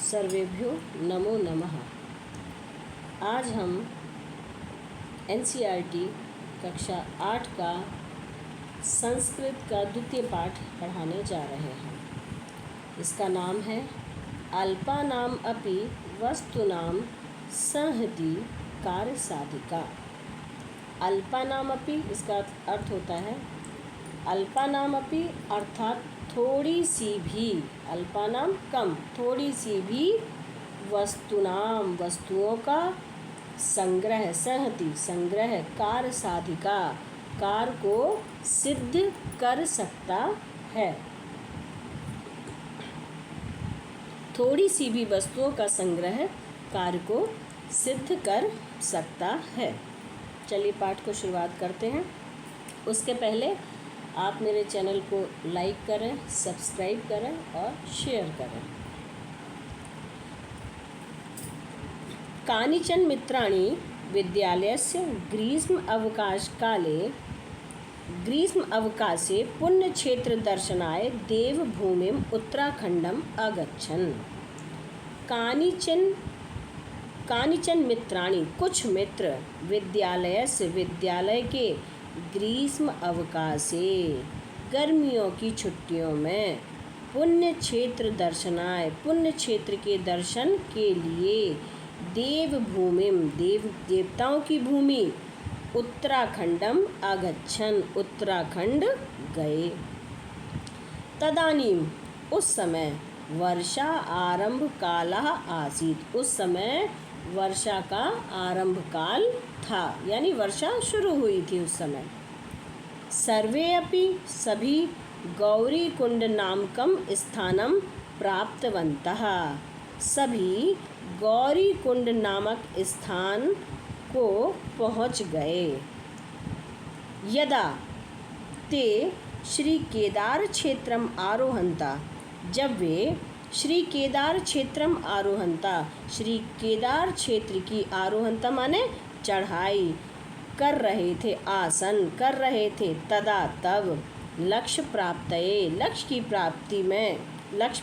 सर्वेभ्यो नमो नमः। आज हम एनसीईआरटी कक्षा 8 का संस्कृत का द्वितीय पाठ पढ़ाने जा रहे हैं। इसका नाम है अल्पानाम अपि वस्तूनां संहति कार्यसाधिका। अल्पानाम अपि इसका अर्थ होता है अल्पानाम अपि अर्थात थोड़ी सी भी, अल्पानाम कम, थोड़ी सी भी, वस्तुनाम वस्तुओं का, संग्रह संहति संग्रह, कार्य साधिका कार्य को सिद्ध कर सकता है। थोड़ी सी भी वस्तुओं का संग्रह कार्य को सिद्ध कर सकता है। चलिए पाठ को शुरुआत करते हैं। उसके पहले आप मेरे चैनल को लाइक करें, सब्सक्राइब करें और शेयर करें। कानिचन मित्राणि विद्यालयस्य ग्रीष्म अवकाशे पुण्यक्षेत्र दर्शनाय देवभूमिम् उत्तराखंडम् अगच्छन्। कानिचन मित्राणि कुछ मित्र विद्यालय के ग्रीष्म अवकाशे गर्मियों की छुट्टियों में पुण्य क्षेत्र दर्शनाय पुण्य क्षेत्र के दर्शन के लिए देवभूमिम देवताओं की भूमि उत्तराखंडम अगच्छन् उत्तराखंड गए। तदानीम उस समय वर्षा आरंभ कालः आसीत् उस समय वर्षा का आरंभ काल था, यानी वर्षा शुरू हुई थी उस समय। सर्वे अपि सभी गौरी कुंड नामकम स्थानम प्राप्तवन्तः सभी गौरी कुंड नामक स्थान को पहुँच गए। यदा ते श्री केदार क्षेत्रम आरोहन्ता जब वे श्री केदार क्षेत्रम आरोहन्ता श्री केदार क्षेत्र की आरोहन्ता माने चढ़ाई कर रहे थे, आसन कर रहे थे। तदा तब लक्ष्य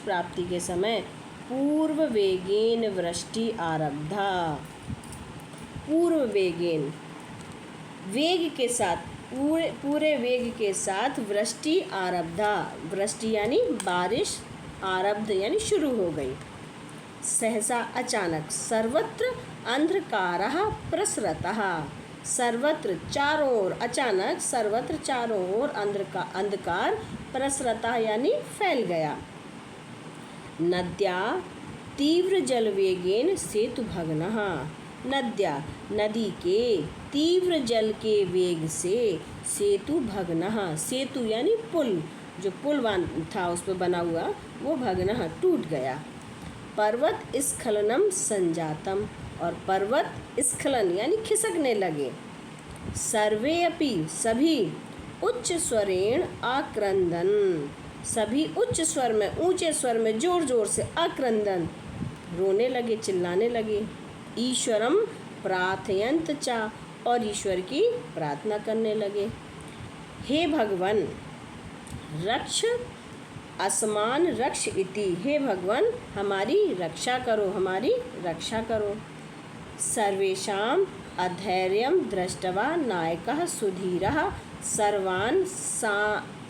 प्राप्ति के समय पूर्व वेगेन वृष्टि आरब्धा। पूर्व वेगेन वेग के साथ पूरे वेग के साथ वृष्टि आरब्धा। वृष्टि यानी बारिश, आरब्ध यानी शुरू हो गई। सहसा अचानक सर्वत्र अंधकारः प्रसरतः सर्वत्र चारों ओर अचानक सर्वत्र चारों ओर अंधकार प्रसरतः यानी फैल गया। नद्या तीव्र जलवेगेन सेतु भग्नः नदी के तीव्र जल के वेग से सेतु भग्नः सेतु यानी पुल, जो पुल था उस पर बना हुआ वो भग्नः टूट गया। पर्वत स्खलनम संजातम और पर्वत स्खलन यानी खिसकने लगे। सर्वे अपि सभी उच्च स्वरेण आक्रंदन सभी उच्च स्वर में ऊंचे स्वर में जोर जोर से आक्रंदन रोने लगे, चिल्लाने लगे। ईश्वरम प्रार्थयंत चा और ईश्वर की प्रार्थना करने लगे। हे भगवान रक्ष अस्मान रक्ष इति हे भगवान हमारी रक्षा करो, हमारी रक्षा करो। सर्वेषां अधैर्यं दृष्ट्वा नायकः सुधीरः सर्वान्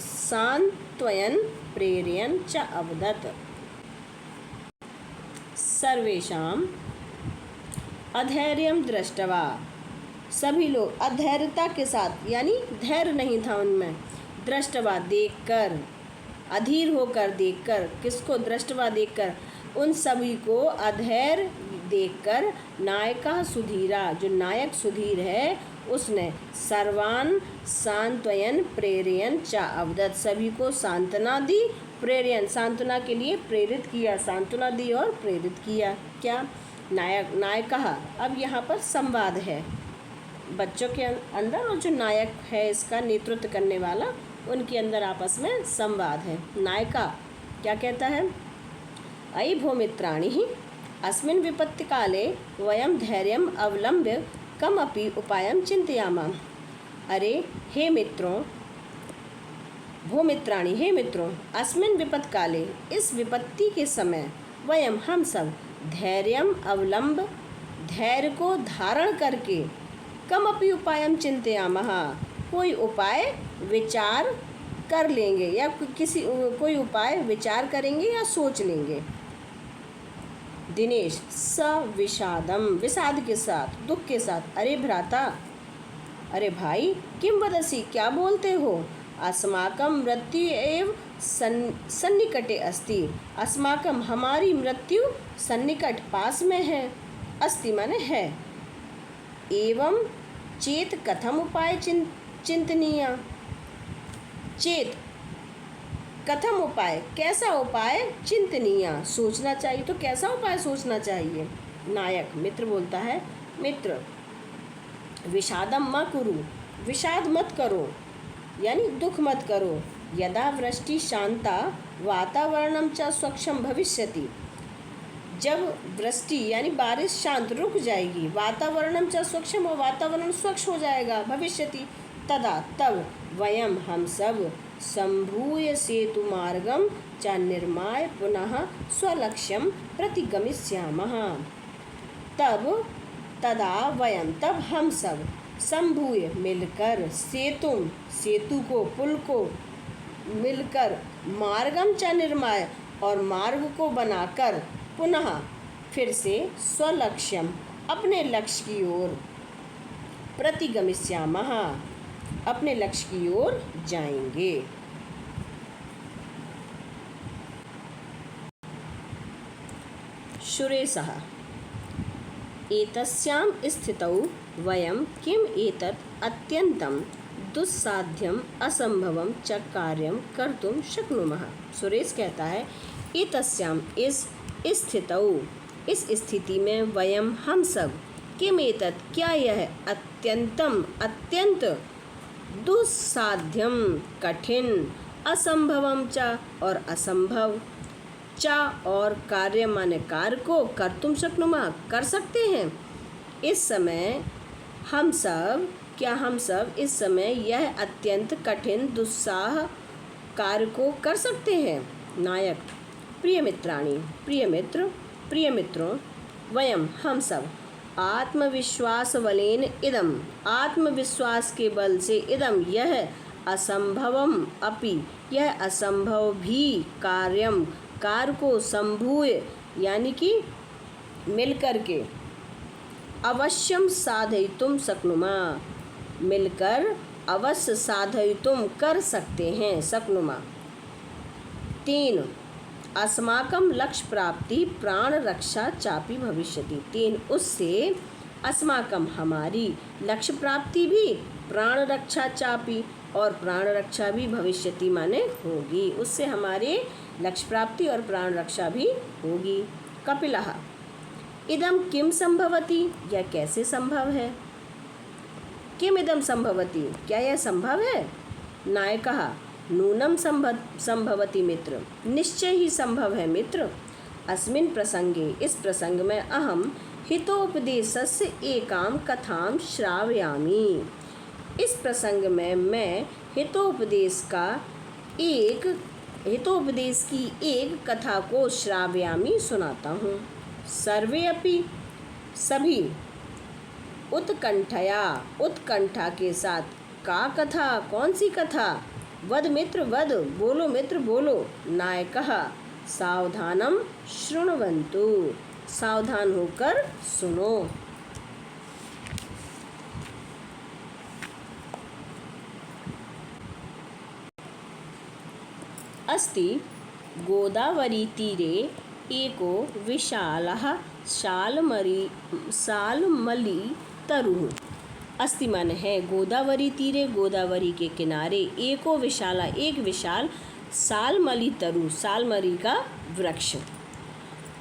सान्त्वयन् प्रेरयन् च अवदत्। सर्वेषां अधैर्यं दृष्ट्वा सभी लोग अधैर्यता के साथ यानी धैर्य नहीं था उनमें, दृष्टवा देखकर, अधीर होकर देखकर, किसको दृष्टवा देखकर, उन सभी को अधैर्य देखकर नायका सुधीरा जो नायक सुधीर है उसने सर्वान सांत्वयन प्रेरयन चा अवदत् सभी को सांत्वना दी, प्रेरयन सांत्वना के लिए प्रेरित किया, सांत्वना दी और प्रेरित किया। क्या नायका अब यहाँ पर संवाद है बच्चों के अंदर और जो नायक है इसका नेतृत्व करने वाला उनके अंदर आपस में संवाद है। नायका क्या कहता है, अयि भो मित्राणि अस्मिन् विपत्ति काले वयं धैर्यम् अवलंब्य कमपि उपायं चिन्तयामः। अरे हे मित्रों, भो मित्राणि हे मित्रों, अस्मिन् विपत्ति काले इस विपत्ति के समय वयम हम सब धैर्यम अवलंब धैर्य को धारण करके कमपि उपायम चिंतयामः कोई उपाय विचार कर लेंगे या कोई उपाय विचार करेंगे या सोच लेंगे। दिनेश स विषादम विषाद के साथ दुख के साथ अरे भ्राता अरे भाई किम वदसि क्या बोलते हो अस्माकं मृत्यु एव सन्निकटे अस्ति अस्माकं हमारी मृत्यु सन्निकट पास में है अस्ति माने है एवं चेत कथम उपाय चिंतनीय चेत कथम उपाय कैसा उपाय चिंतनीय सोचना चाहिए तो कैसा उपाय सोचना चाहिए। नायक मित्र बोलता है मित्र विषादम मा कुरु विषाद मत करो यानी दुख मत करो यदा वृष्टि शांता वातावरणम च स्वच्छम भविष्यति जब वृष्टि यानी बारिश शांत रुक जाएगी वातावरणम च स्वच्छम और वातावरण स्वच्छ हो जाएगा भविष्यति तदा तब वयम हम सब संभूय सेतु मार्गम च निर्माय पुनः स्वलक्ष्यम प्रतिगमिष्यामः तदा वयम तब हम सब संभूय मिलकर सेतु को पुल को मिलकर मार्गम च निर्माय और मार्ग को बनाकर पुनः फिर से स्वलक्ष्यम अपने लक्ष्य की ओर प्रतिगमिष्यामः अपने लक्ष्य की ओर जाएंगे। सुरेशः एतस्यां स्थितौ वयं किम एतत् अत्यन्तं दुस्साध्यम असंभवम च कार्यम कर्तुम शक्नुमः। सुरेश कहता है एतस्यां इस स्थितौ इस स्थिति में वयम हम सब किम एतत् क्या यह अत्यंत दुस्साध्यम कठिन असंभवम च और असंभव च और कार्य माने कार्य को कर्तुम शक्नुमः कर सकते हैं। इस समय हम सब इस समय यह अत्यंत कठिन दुस्साह कार्य को कर सकते हैं। नायक प्रिय मित्राणि प्रिय मित्रों वयम हम सब आत्मविश्वास बलेन इदम आत्मविश्वास के बल से इदम यह असंभवम अपि यह असंभव भी कार्य को संभूय यानी कि मिलकर के अवश्यम साधयितुम शक्नुमः मिलकर अवश्य साधयितुम कर सकते हैं शक्नुमः। 3 अस्माकं लक्ष्य प्राप्ति प्राण रक्षा चापि भविष्यति 3 उससे अस्माकं हमारी लक्ष्य प्राप्ति भी प्राण रक्षा चापि और प्राण रक्षा भी भविष्यति माने होगी उससे हमारे लक्ष्य प्राप्ति और प्राण रक्षा भी होगी। कपिलः इदम किम संभवति यह कैसे संभव है किम इदम संभवति क्या यह संभव है। नायकः नूनम संभवति मित्र निश्चय ही संभव है मित्र। अस्मिन् प्रसंगे इस प्रसंग में अहम हितोपदेशस्य एकां कथां श्रावयामि इस प्रसंग में मैं हितोपदेश की एक कथा को श्रावयामि सुनाता हूँ। सर्वे अपि सभी उत्कंठा के साथ का कथा कौन सी कथा वद मित्र वद बोलो मित्र बोलो। नायकः सावधानम शृण्वन्तु सावधान होकर सुनो। अस्ति गोदावरी तीरे एको विशालः शाल्मली तरुः अस्ति मन है गोदावरी तीरे गोदावरी के किनारे एको विशाला एक विशाल सालमली तरु सालमरी का वृक्ष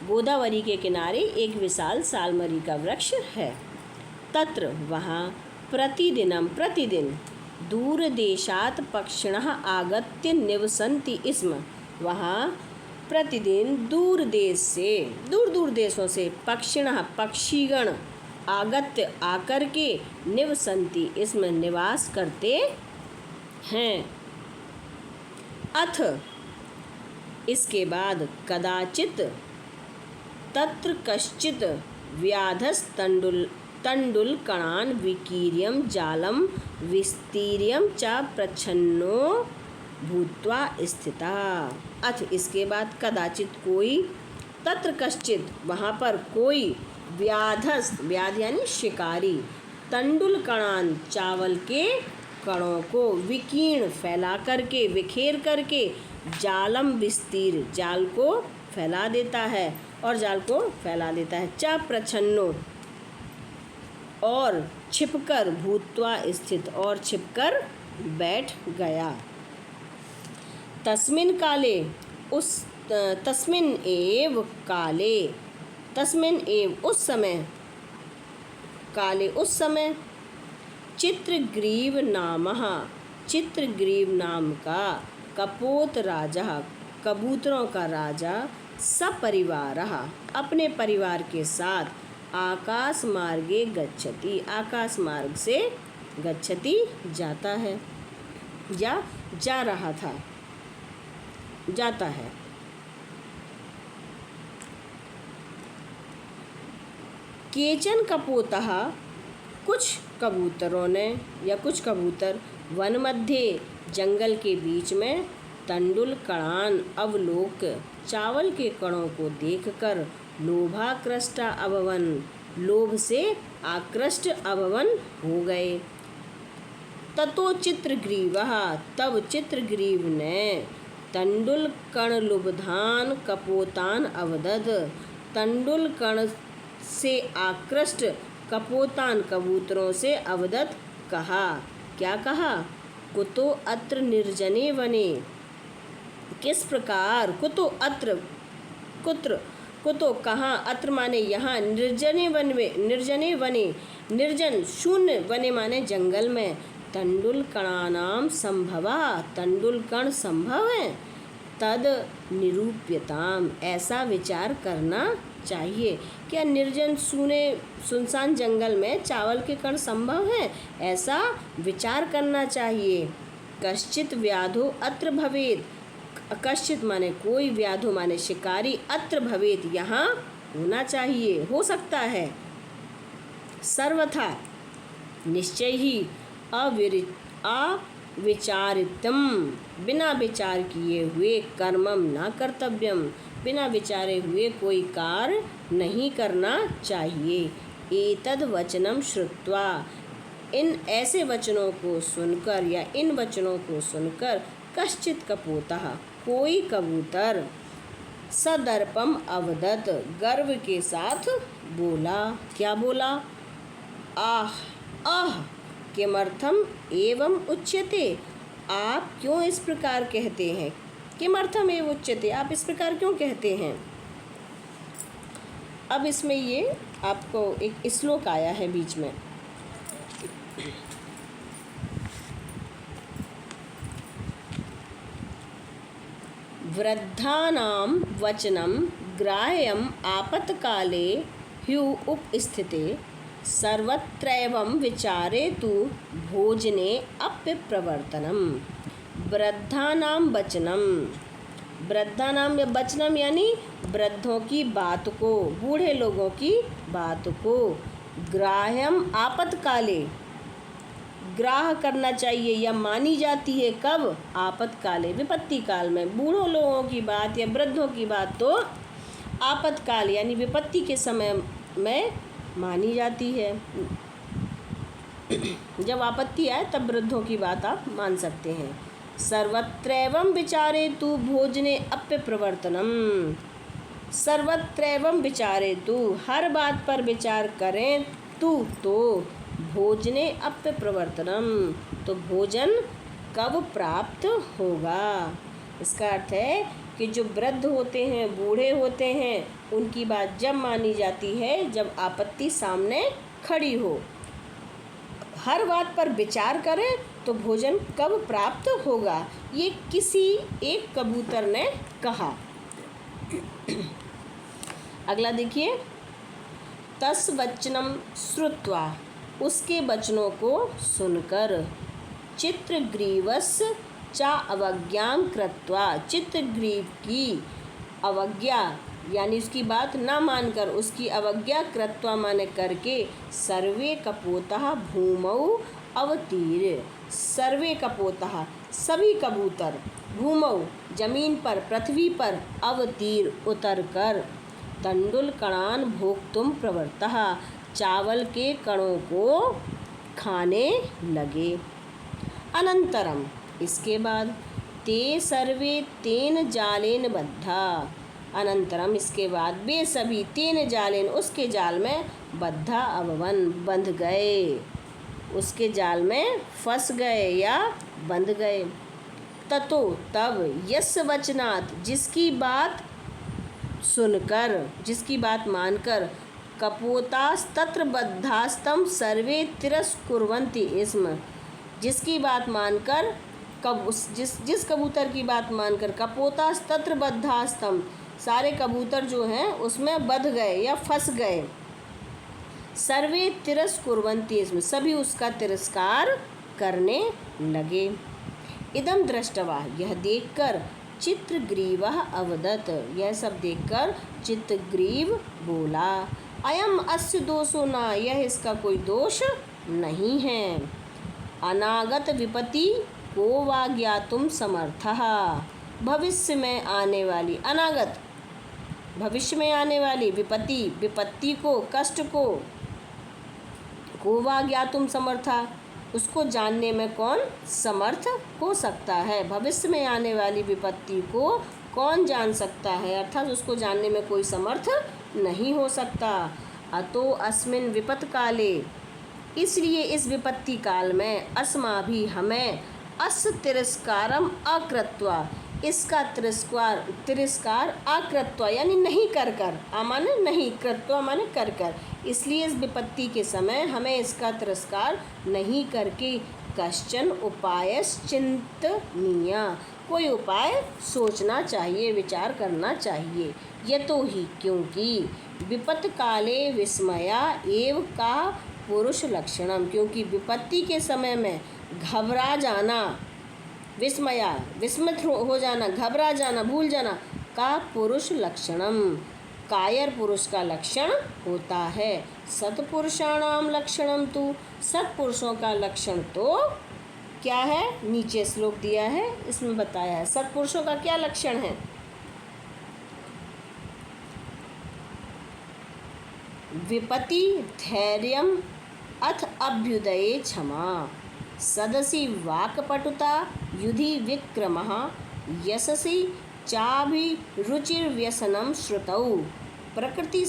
गोदावरी के किनारे एक विशाल सालमरी का वृक्ष है। तत्र वहाँ प्रतिदिन दूर देशात पक्षिणः आगत्य निवसन्ति स्म वहाँ प्रतिदिन दूर देशों से पक्षिणः पक्षीगण आगत्य आकर के निवसन्ति इसमें निवास करते हैं। अथ इसके बाद कदाचित तत्र कश्चित् व्याधस्तण्डुलकणान् विकीर्यं जालं विस्तीर्यं च प्रच्छन्नो भूत्वा स्थिता। अथ इसके बाद कदाचित कोई, तत्र कश्चित वहाँ पर कोई, व्याधस्त व्याध यानी शिकारी, तंडुलकणान चावल के कणों को, विकीर्ण फैला करके, बिखेर करके, जालम विस्तीर जाल को फैला देता है और जाल को फैला देता है, च प्रच्छन्नो और छिपकर, भूत्वा स्थित और छिपकर बैठ गया। तस्मिन् काले तस्मिन् एव काले, तस्मिन् एव उस समय, काले उस समय, चित्रग्रीव नामः, चित्रग्रीव नाम का, कपोत राजा कबूतरों का राजा, सपरिवारः अपने परिवार के साथ, आकाश मार्गे गच्छति आकाश मार्ग से, गच्छति जाता है या जा रहा था, जाता है। केचन कपोतः कुछ कबूतरों ने या कुछ कबूतर, वन मध्य जंगल के बीच में, तंडुलकणान अवलोक चावल के कणों को देखकर, लोभाकृष्टा अभवन लोभ से आकृष्ट अभवन हो गए। ततो चित्रग्रीवः तब चित्रग्रीव ने, तंडुलकण लुब्धान कपोतान अवदद तंडुलकण से आकृष्ट कपोतान कबूतरों से अवदत कहा। क्या कहा? कुतो अत्र निर्जने वने, किस प्रकार, कुतो अत्र, कुत्र कुतो कहाँ, अत्र माने यहाँ, निर्जने वन में, निर्जने वने निर्जन शून्य, वने माने जंगल में, तंडुलकणानाम संभवा तंडुलकण संभव है, तद निरूप्यताम ऐसा विचार करना चाहिए। क्या निर्जन सूने सुनसान जंगल में चावल के कण संभव हैं? ऐसा विचार करना चाहिए। कश्चित व्याधो अत्र भवेत, कश्चित माने कोई, व्याधो माने शिकारी, अत्र भवेत यहाँ होना चाहिए, हो सकता है। सर्वथा निश्चय ही, अविचारितम बिना विचार किए हुए, कर्मम न कर्तव्यम बिना विचारे हुए कोई कार्य नहीं करना चाहिए। एतद वचनम श्रुत्वा इन ऐसे वचनों को सुनकर या इन वचनों को सुनकर, कश्चित कपोतः कोई कबूतर, सदर्पम अवदत गर्व के साथ बोला। क्या बोला? आह आह किमर्थम एवं उच्यते, आप क्यों इस प्रकार कहते हैं? किमर्थम एवं उच्यते, आप इस प्रकार क्यों कहते हैं? अब इसमें ये आपको एक श्लोक आया है बीच में। वृद्धानां वचनं ग्राह्यम् आपत्काले ह्युपस्थिते, सर्वत्रैवं विचारेतु भोजने अप्यप्रवर्तनम्। वृद्धानां वचनम, वृद्धानाम या वचनम यानी वृद्धों की बात को, बूढ़े लोगों की बात को, ग्राह्यम आपत्काले ग्राह करना चाहिए या मानी जाती है। कब? आपातकाले विपत्ति काल में। बूढ़ों लोगों की बात या वृद्धों की बात तो आपातकाल यानी विपत्ति के समय में मानी जाती है। जब आपत्ति आए तब वृद्धों की बात आप मान सकते हैं। सर्वत्रैवं विचारेतु भोजने अप्यप्रवर्तनम, सर्वत्रैवं विचारेतु हर बात पर विचार करें तू तो भोजने अप्यप्रवर्तनम तो भोजन कब प्राप्त होगा। इसका अर्थ है कि जो वृद्ध होते हैं, बूढ़े होते हैं, उनकी बात जब मानी जाती है जब आपत्ति सामने खड़ी हो। हर बात पर विचार करें तो भोजन कब प्राप्त होगा, ये किसी एक कबूतर ने कहा। अगला देखिए, तस् वचनम श्रुत्वा उसके वचनों को सुनकर, चित्रग्रीवस्य चा अवज्ञां कृत्वा चित्रग्रीव की अवज्ञा यानी उसकी बात ना मानकर उसकी अवज्ञा कृत्वा माने करके सर्वे कपोतः भूमौ अवतीर। सर्वे कपोतः सभी कबूतर भूमौ जमीन पर पृथ्वी पर अवतीर उतर कर तंडुल कणान भोक्तुम प्रवृत्तः चावल के कणों को खाने लगे। अनंतरम इसके बाद ते सर्वे तेन जालेन बद्धा। अनंतरम इसके बाद वे सभी तेन जालेन उसके जाल में बद्धा अभवन बंध गए, उसके जाल में फंस गए या बंध गए। ततो तब यस वचनात् जिसकी बात सुनकर जिसकी बात मानकर कपोतास्तत्र बद्धास्तम सर्वे तिरस्कुर्वन्ति इसम। जिसकी बात मानकर जिस कबूतर की बात मानकर कपोतास्तत्र बद्धास्तम सारे कबूतर जो हैं उसमें बंध गए या फंस गए। सर्वे तिरस्कुर्वन्ति इसमें सभी उसका तिरस्कार करने लगे। इदम दृष्टवा यह देखकर चित्रग्रीवः अवदत् यह सब देखकर चित्रग्रीव बोला अयम अस्य दोषो न यह इसका कोई दोष नहीं है। अनागत विपत्ति को वा ज्ञातुम समर्थः भविष्य में आने वाली अनागत भविष्य में आने वाली विपत्ति को कष्ट को वा ज्ञातुम समर्था उसको जानने में कौन समर्थ हो सकता है। भविष्य में आने वाली विपत्ति को कौन जान सकता है, अर्थात उसको जानने में कोई समर्थ नहीं हो सकता। अतो अस्मिन् विपत् काले इसलिए इस विपत्ति काल में अस्माभि हमें अस तिरस्कारम अकृत्वा इसका तिरस्कार अकृत्वा यानी नहीं कर कर माने नहीं कृत्वा माने कर कर इसलिए इस विपत्ति के समय हमें इसका तिरस्कार नहीं करके कश्चन उपायस चिंतनीय कोई उपाय सोचना चाहिए, विचार करना चाहिए। यतो ही क्योंकि विपत्त काले विस्मया एव का पुरुष लक्षणम क्योंकि विपत्ति के समय में घबरा जाना विस्मित हो जाना घबरा जाना भूल जाना का पुरुष लक्षणम कायर पुरुष का लक्षण होता है। सत्पुरुषाणाम लक्षणम तो सत्पुरुषों का लक्षण तो क्या है, नीचे श्लोक दिया है इसमें बताया है सत्पुरुषों का क्या लक्षण है। विपत्ति धैर्यम अथ अभ्युदये क्षमा सदसि वाक्पटुता युधि विक्रमः यशसि चाभिरुचिर्व्यसनं श्रुतौ प्रकृति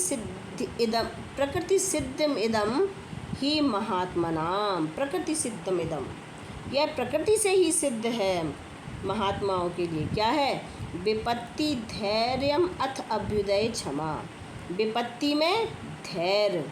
सिद्धम इदम ही महात्मनाम। प्रकृति सिद्धम इदम यह प्रकृति से ही सिद्ध है महात्माओं के लिए। क्या है, विपत्ति धैर्यम अथ अभ्युदय क्षमा विपत्ति में धैर्य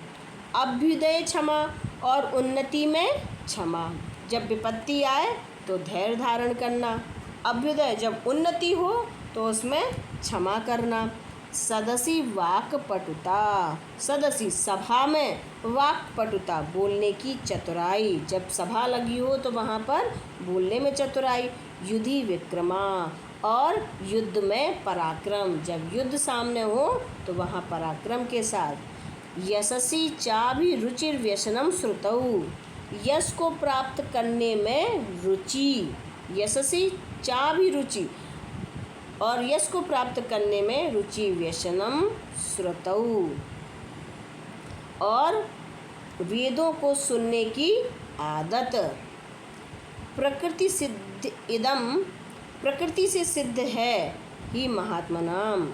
अभ्युदय क्षमा और उन्नति में क्षमा। जब विपत्ति आए तो धैर्य धारण करना, अभ्युदय जब उन्नति हो तो उसमें क्षमा करना। सदसी वाक्पटुता सदसी सभा में वाक्पटुता बोलने की चतुराई जब सभा लगी हो तो वहाँ पर बोलने में चतुराई। युधि विक्रमा और युद्ध में पराक्रम जब युद्ध सामने हो तो वहाँ पराक्रम के साथ। यशसी चाभि रुचिर व्यसनम श्रुतौ यश को प्राप्त करने में रुचि यशसी चाभि रुचि और यश को प्राप्त करने में रुचि व्यसनम श्रुतौ और वेदों को सुनने की आदत। प्रकृति सिद्ध इदम प्रकृति से सिद्ध है ही महात्मनाम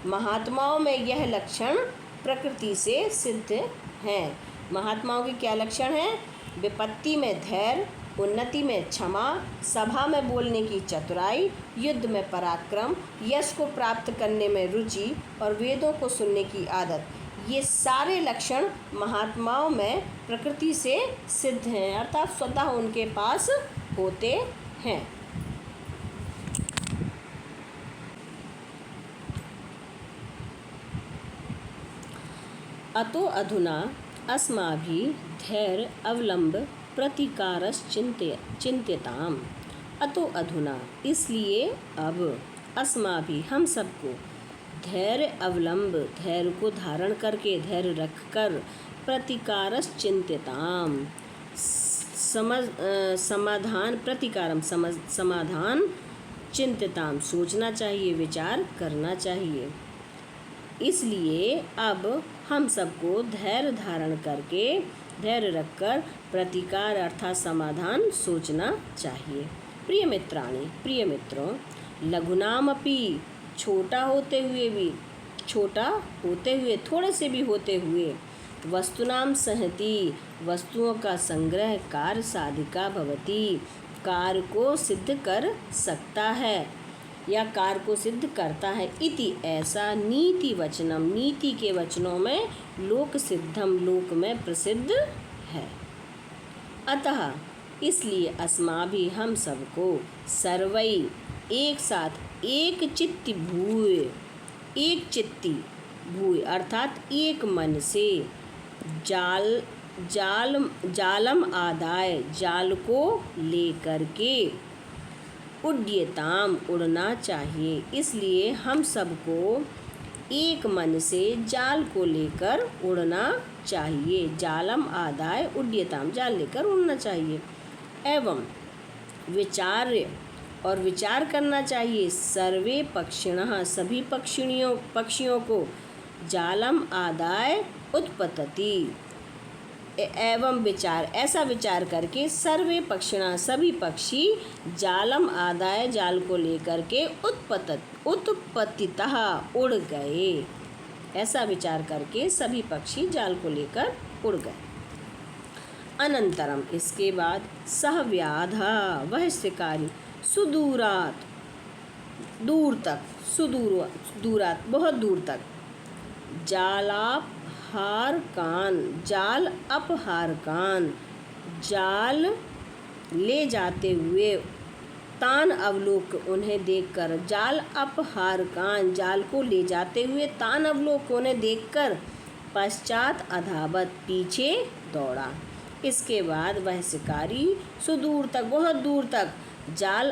महात्माओं में यह लक्षण प्रकृति से सिद्ध है। महात्माओं के क्या लक्षण हैं, विपत्ति में धैर्य उन्नति में क्षमा सभा में बोलने की चतुराई युद्ध में पराक्रम यश को प्राप्त करने में रुचि और वेदों को सुनने की आदत। ये सारे लक्षण महात्माओं में प्रकृति से सिद्ध हैं अर्थात स्वतः उनके पास होते हैं। अतो अधुना अस्माभिः धैर्य अवलंब प्रतिकारश्चिन्त्यताम्। अतो अधुना इसलिए अब अस्माभिः हम सबको धैर्य अवलंब, धैर्य को धारण करके, धैर्य रखकर, प्रतिकारश्चिंत्यताम, समाधान, प्रतिकारम समाधान, चिंत्यताम सोचना चाहिए, विचार करना चाहिए। इसलिए अब हम सबको धैर्य धारण करके, धैर्य रखकर प्रतिकार अर्थात समाधान सोचना चाहिए। प्रिय मित्राणि, प्रिय मित्रों, लघुनामपि, छोटा होते हुए, थोड़े से भी होते हुए, वस्तुनाम सहति, वस्तुओं का संग्रह कार्य साधिका भवति, कार्य को सिद्ध कर सकता है या कार्य को सिद्ध करता है। इति ऐसा नीति वचनम, नीति के वचनों में लोक सिद्धम, लोक में प्रसिद्ध है। अतः इसलिए अस्माभि हम सबको सर्वै एक साथ एक चित्ति भूय अर्थात एक मन से जालम आदाय, जाल को लेकर के, उड्यताम उड़ना चाहिए। इसलिए हम सबको एक मन से जाल को लेकर उड़ना चाहिए। जालम आदाय उड्यताम, जाल लेकर उड़ना चाहिए। एवं विचार्य, और विचार करना चाहिए, सर्वे पक्षिणः, सभी पक्षियों को, जालम आदाय उत्पतति, एवं विचार, ऐसा विचार करके, सर्वे पक्षिणः, सभी पक्षी, जालम आदाय, जाल को लेकर के, उत्पतितः उड़ गए। ऐसा विचार करके सभी पक्षी जाल को लेकर उड़ गए। अनंतरम, इसके बाद, सह व्याधा, वह शिकारी, सुदूरात, दूर तक, दूरात बहुत दूर तक, जाल अपहारकान, जाल ले जाते हुए, तान अवलोक, उन्हें देखकर, जाल अपहारकान, जाल को ले जाते हुए, तान अवलोक, उन्हें देखकर, पश्चात अधावत, पीछे दौड़ा। इसके बाद वह शिकारी सुदूर तक, बहुत दूर तक, जाल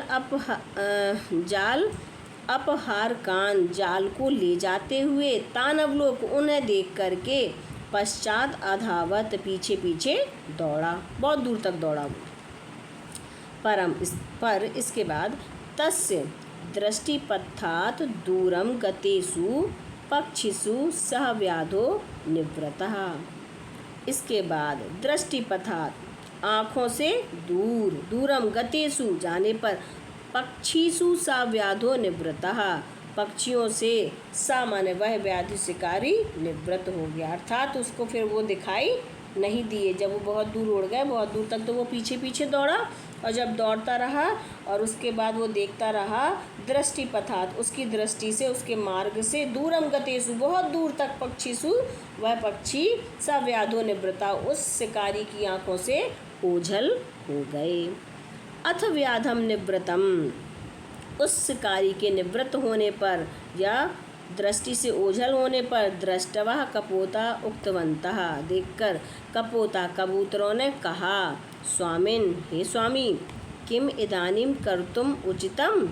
अपहारकान, जाल को ले जाते हुए, तान अवलोक, उन्हें देख करके, पश्चात अधावत, पीछे पीछे दौड़ा, बहुत दूर तक दौड़ा। पर इसके बाद, तस्य दृष्टिपथात् दूरम गतेषु पक्षिषु सह व्याधो निवृतः। इसके बाद, दृष्टिपथात्, आँखों से दूर, दूरम गतेषु, जाने पर, पक्षिषु सा व्याधो निवृतः, पक्षियों से, सा माने वह, व्याधि शिकारी, निवृत्त हो गया, अर्थात उसको फिर वो दिखाई नहीं दिए। जब वो बहुत दूर उड़ गए, बहुत दूर तक, तो वो पीछे पीछे दौड़ा, और जब दौड़ता रहा और उसके बाद वो देखता रहा, दृष्टिपथात्, उसकी दृष्टि से, उसके मार्ग से, दूरम गतेषु, बहुत दूर तक, पक्षिषु, वह पक्षी, सा व्याधो निवृता, उस शिकारी की आँखों से ओझल हो गए। अथ व्याधम निवृतम, उस शिकारी के निवृत्त होने पर या दृष्टि से ओझल होने पर, दृष्टवः कपोता उक्तवन्तः, देखकर कपोता, कबूतरों ने कहा, स्वामिन, हे स्वामी, किम इदानीं कर्तुम उचितम,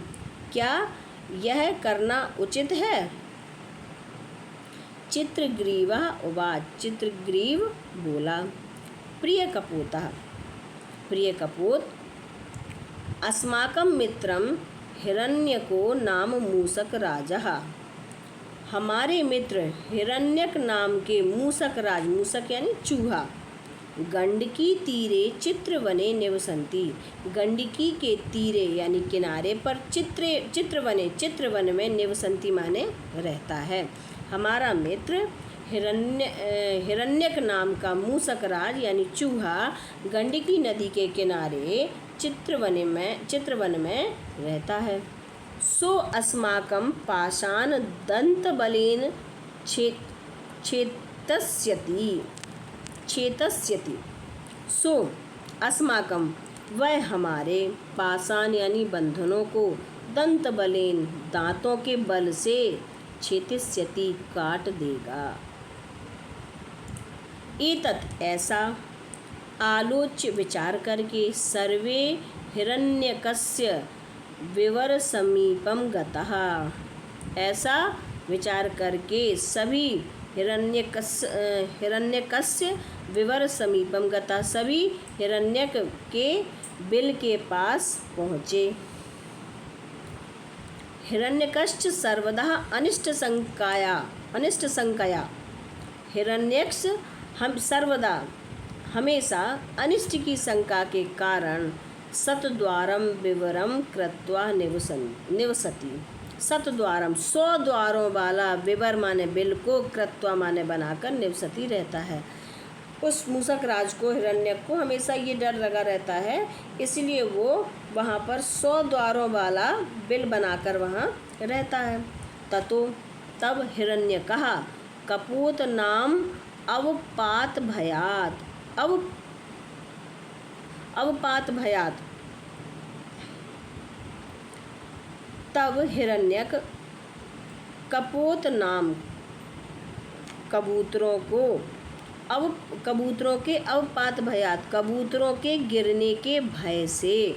क्या यह करना उचित है। चित्रग्रीवः उवाच, चित्रग्रीव बोला, प्रिय कपोतः, प्रिय कपोत, अस्माकं मित्रं हिरण्यको नाम मूषक राजः, हमारे मित्र हिरण्यक नाम के मूषक राज, मूषक यानी चूहा, गंडकी तीरे चित्रवने निवसन्ति, गंडकी के तीरे यानी किनारे पर, चित्रवन में, निवसन्ति माने रहता है। हमारा मित्र हिरण्यक नाम का मूषक राज यानी चूहा गंडकी नदी के किनारे चित्रवन में रहता है। सो अस्माकं पाषाण दंत बलेन छेतस्यति, सो अस्माकं, वह हमारे, पाषाण यानी बंधनों को, दंत बलेन, दांतों के बल से, छेतिष्यति, काट देगा। एतत्, ऐसा, आलोच्य, विचार करके, सर्वे हिरण्यकस्य विवर समीपम गतः, ऐसा विचार करके सभी हिरण्यकस्य विवर समीपम गता, सभी हिरण्यक के बिल के पास पहुँचे। हिरण्यकश्च सर्वदा अनिष्ट संकया, हिरण्यक्ष हम सर्वदा हमेशा अनिष्ट की शंका के कारण सतद्वारम विवरम कृत्वा निवसति, सतद्वारम 100 द्वारों वाला विवर माने बिल को कृत्वा माने बनाकर निवसति रहता है। उस मूषक राज को, हिरण्यक को हमेशा ये डर लगा रहता है, इसलिए वो वहाँ पर 100 द्वारों वाला बिल बनाकर वहाँ रहता है। तब हिरण्य कहा कपोत नाम अवपात भयात, अवपात भयात। तब हिरण्यक कपोत नाम कबूतरों के अवपात भयात, कबूतरों के गिरने के भय से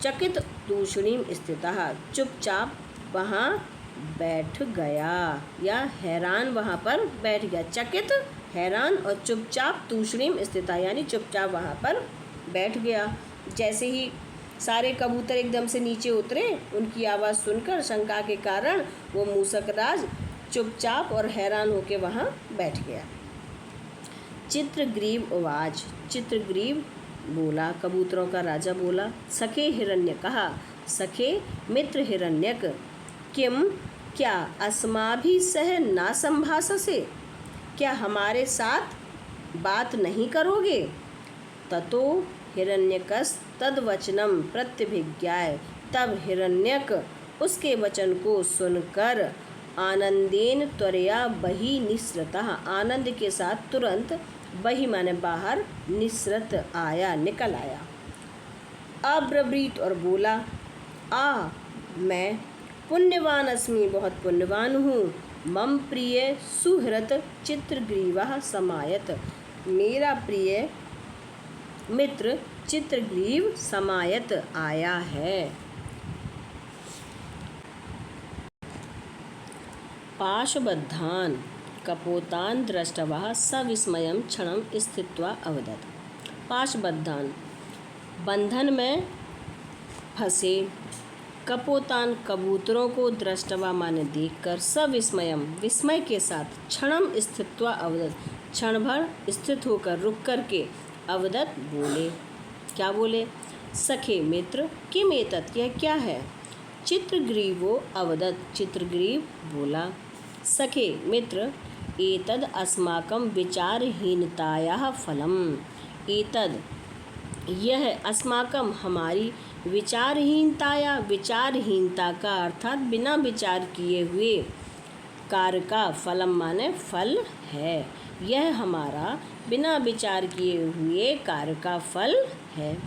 चकित तूष्णीम स्थितः, चुपचाप वहाँ बैठ गया या हैरान वहाँ पर बैठ गया। चकित हैरान और चुपचाप तूष्णीम स्थितः यानी चुपचाप वहाँ पर बैठ गया। जैसे ही सारे कबूतर एकदम से नीचे उतरे, उनकी आवाज़ सुनकर शंका के कारण वो मूषक राज चुपचाप और हैरान होकर वहाँ बैठ गया। चित्रग्रीव उवाच, चित्रग्रीव बोला, कबूतरों का राजा बोला, सखे हिरण्य कहा, सखे मित्र हिरण्यक, किम क्या अस्माभि सह ना संभाषसे, क्या हमारे साथ बात नहीं करोगे। ततो हिरण्यकस् तद्वचनम प्रत्यभिज्ञाय, तब हिरण्यक उसके वचन को सुनकर आनंदेन त्वरया बहि निसृतः, आनंद के साथ तुरंत बहि माने बाहर, निसृत आया, निकल आया। अब्रवीत और बोला, मैं पुण्यवान अस्मि, बहुत पुण्यवान हूँ। मम प्रिय सुहृत चित्रग्रीवः समायत, मेरा प्रिय मित्र चित्रग्रीव समायत आया है। पाशबद्धान कपोतान दृष्टवा सविस्मयं क्षणं स्थित्वा अवदत्। पाशबद्धान बंधन में फंसे, कपोतान कबूतरों को दृष्टवा माने देखकर, सविस्मयम विस्मय के साथ, क्षणम स्थित्वा अवदत् क्षण भर स्थित होकर रुक करके, अवदत् बोले, क्या बोले, सखे मित्र किम एतत्, यह क्या है। चित्रग्रीवो अवदत्, चित्रग्रीव बोला, सखे मित्र एतद् अस्माकं विचारहीनतायाः फलम्, एतद् यह अस्माकं हमारी विचारहीनताया, विचारहीनता का अर्थात बिना विचार किए हुए कार्य का, फलम माने फल है, यह हमारा बिना विचार किए हुए कार्य का फल है।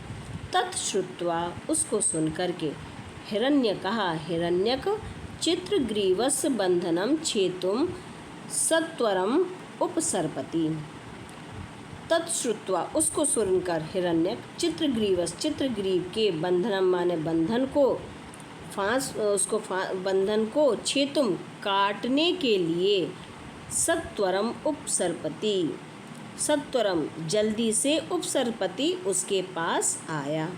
तत्श्रुत्वा उसको सुनकर के हिरण्य कहा, हिरण्यक चित्रग्रीवस्य बंधनम छेतुम सत्वरम उपसर्पति। तत्श्रुत्वा उसको सुनकर हिरण्यक चित्रग्रीवस चित्रग्रीव के बंधनम माने बंधन को, बंधन को छेतुम काटने के लिए, सत्वरम उपसर्पति सत्वरम जल्दी से, उपसर्पति उसके पास आया।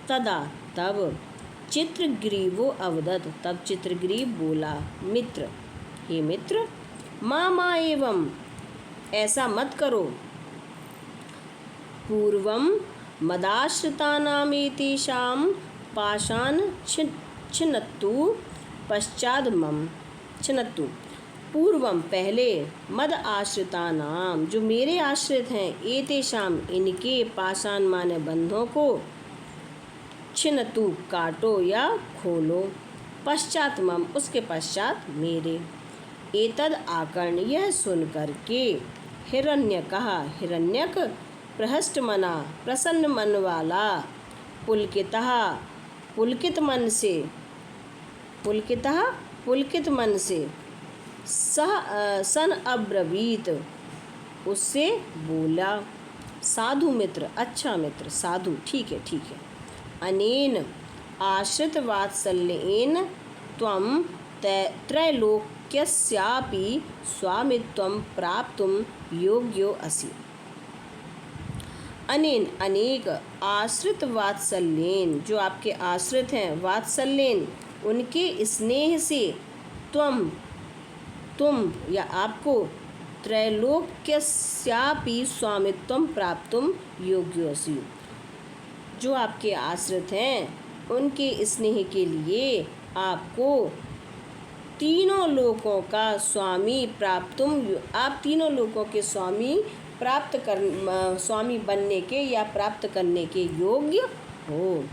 तदा तब चित्रग्रीवो अवदत्, तब चित्रग्रीव बोला, मित्र हे मित्र, मामा एवं ऐसा मत करो, पूर्वम मदाश्रितानामेतेषां पाशान् छिन्नतु पश्चाद मम छिन्नतु, पूर्वम पहले, मद आश्रितानाम जो मेरे आश्रित हैं, एतेषाम इनके, पाशान माने बंधों को, छिन्नतु काटो या खोलो, पश्चात मम उसके पश्चात मेरे। एतद आकर्ण यह सुन करके हिरण्य कहा, हिरण्यक प्रहष्ट मना प्रसन्न मन वाला, पुलकितः पुलकित मन से, पुलकित मन से, सन अब्रवीत उससे बोला, साधु मित्र, अच्छा मित्र, साधु ठीक है ठीक है। अनेन आश्रित वात्सल्येन त्वं त्रैलोक्यस्यापि स्वामित्वं प्राप्तुं योग्यो असि। अनेन अनेक आश्रित वात्सल्येन, जो आपके आश्रित हैं वात्सल्येन, उनके स्नेह से तुम या आपको त्रैलोक्यस्यापि स्वामित्वं प्राप्तुं योग्योऽसि। जो आपके आश्रित हैं उनके स्नेह के लिए आपको तीनों लोकों का स्वामी आप तीनों लोकों के स्वामी स्वामी बनने के या प्राप्त करने के योग्य हो।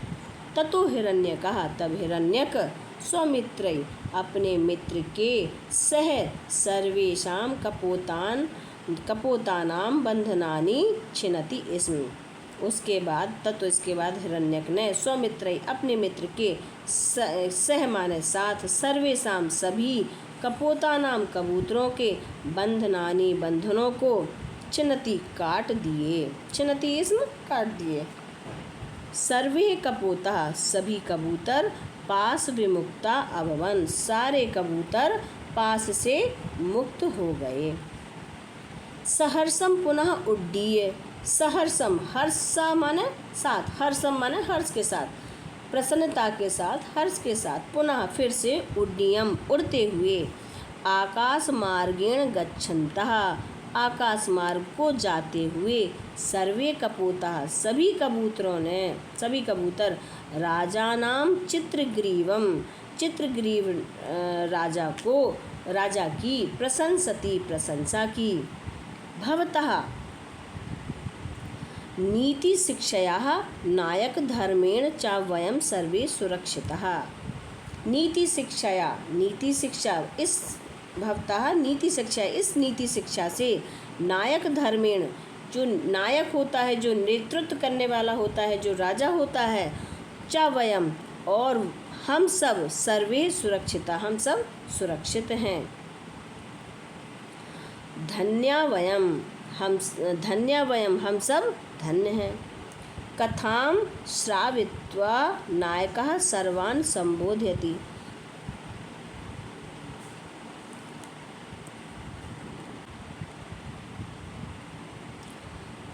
ततो हिरण्यकः, तब हिरण्यक स्वमित्रै, अपने मित्र के सह सर्वेषां कपोतानां बंधनानि छिनति स्म। उसके बाद हिरण्यक ने स्वमित्रै, अपने मित्र के सह माने साथ, सर्वेषां सभी, कपोतानाम कबूतरों के, बंधनानि बंधनों को, छिनति काट दिए, छिनति इसमें काट दिए। सर्वे कपोता, सभी कबूतर, पास विमुक्ता अभवन, सारे कबूतर पास से मुक्त हो गए। सहर्षम पुनः उड्डीय, सहर्षम हर्षा माने साथ, हर्षम माने हर्ष के साथ, प्रसन्नता के साथ, हर्ष के साथ, पुनः फिर से, उड्डीयम उड़ते हुए, आकाश मार्गेण गच्छन्तः, आकाश मार्ग को जाते हुए, सर्वे कपोताः, सभी कबूतर, राजानाम चित्रग्रीवम, चित्रग्रीव राजा की प्रशंसति, प्रशंसा की, भवतः नीति शिक्षायाः नायक धर्मेण च वयं सर्वे सुरक्षितः। नीति शिक्षा इस भवतः नीति शिक्षा, इस नीति शिक्षा से, नायक धर्मेण, जो नायक होता है, जो नेतृत्व करने वाला होता है, जो राजा होता है, च वयम, और हम सब, सर्वे सुरक्षिता, हम सब सुरक्षित हैं। धन्या वयम, हम सब धन्य हैं। कथां श्रावित्वा नायकः सर्वान् संबोधयति,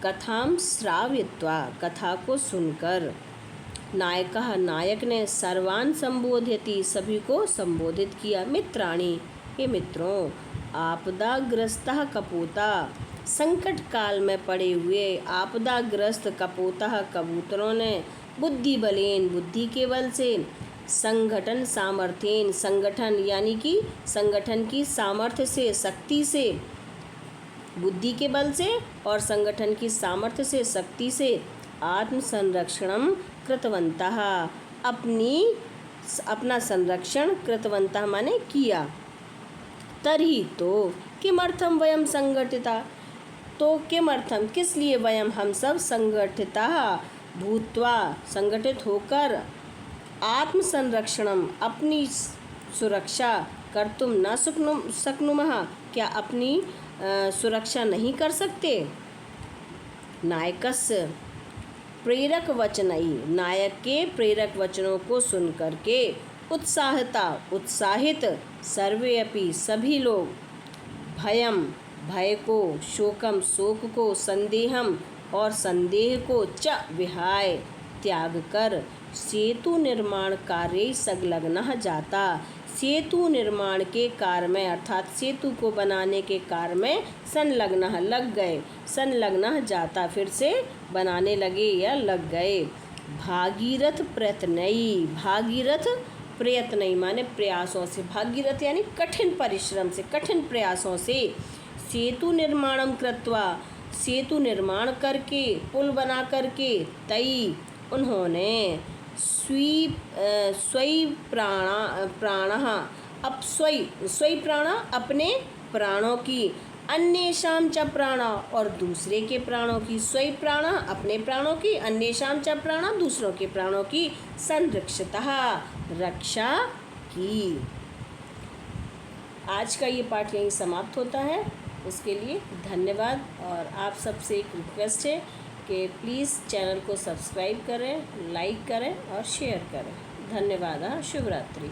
कथां श्रावित्वा, कथा को सुनकर, नायक ने, सर्वान् संबोधयति, सभी को संबोधित किया। मित्राणि, हे मित्रों, आपदाग्रस्तः कपोता, संकट काल में पड़े हुए आपदाग्रस्त कपोतः, कबूतरों ने, बुद्धि बलेन, बुद्धि के बल से, संगठन सामर्थ्येन, संगठन यानी कि संगठन की सामर्थ्य से, शक्ति से, बुद्धि के बल से और संगठन की सामर्थ्य से, शक्ति से, आत्मसंरक्षणं कृतवन्तः, अपना संरक्षण, कृतवन्तः माने किया। तर्हि तो किमर्थं वयं संगठिता, तो किमर्थम किस लिए, वयं हम सब, संगठितः भूत्वा, संगठित होकर, आत्मसंरक्षणम, अपनी सुरक्षा, कर्तुम न शक्नुमः, क्या अपनी सुरक्षा नहीं कर सकते। नायकस्य प्रेरक वचनई, नायक के प्रेरक वचनों को सुन करके, उत्साहित, सर्वे अपि, सभी लोग, भयम, भय को, शोकम, शोक को, संदेहम, और संदेह को, च विहाय, त्याग कर, सेतु निर्माण कार्य संलग्नः जाता, सेतु निर्माण के कार्य में, अर्थात सेतु को बनाने के कार्य में, संलग्न लग गए, संलग्न जाता, फिर से बनाने लगे या लग गए। भागीरथ प्रयत्नई, भागीरथ प्रयत्नई माने प्रयासों से, भागीरथ यानी कठिन परिश्रम से, कठिन प्रयासों से, सेतु निर्माणम कृत्वा, सेतु निर्माण करके, पुल बना करके, तई, उन्होंने, स्वयं प्राण, अपने प्राणों की, अन्येषां च प्राणा, और दूसरे के प्राणों की, स्वयं प्राण, अपने प्राणों की, अन्येषां च प्राणा, दूसरों के प्राणों की, संरक्षितः, रक्षा की। आज का ये पाठ यहीं समाप्त होता है। उसके लिए धन्यवाद। और आप सबसे एक रिक्वेस्ट है कि प्लीज़ चैनल को सब्सक्राइब करें, लाइक करें और शेयर करें। धन्यवाद। शुभ रात्रि।